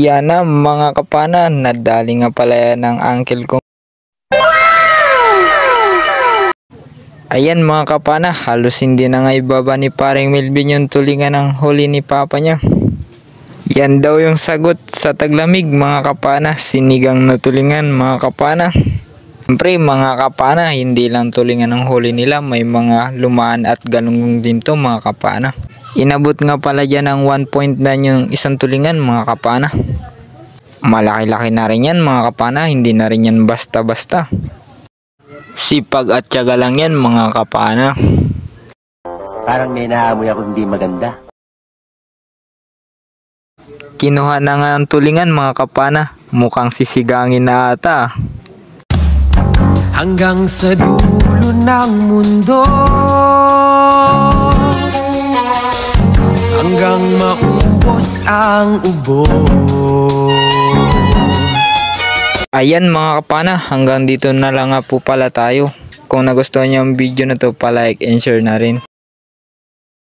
Yan na mga kapana, nadali nga pala yan ng uncle ko. Ayan mga kapana, halos hindi na nga ibaba ni paring Melvin yung tulingan ng huli ni papa niya. Yan daw yung sagot sa taglamig mga kapana, sinigang na tulingan mga kapana. Siyempre mga kapana, hindi lang tulingan ang huli nila, may mga lumaan at galunggong din to mga kapana. Inabot nga pala dyan ng 1.9 yung isang tulingan mga kapana. Malaki-laki na rin yan mga kapana, hindi na rin yan basta-basta. Sipag at tiyaga lang yan mga kapana. Parang may naamoy ako hindi maganda. Kinuha na nga ang tulingan mga kapana, mukhang sisigangin na ata. Hanggang sa dulo ng mundo, hanggang maubos ang ubo. Ayan mga kapana, hanggang dito na lang nga po pala tayo. Kung nagustuhan niyo ang video na to, pa-like and share na rin.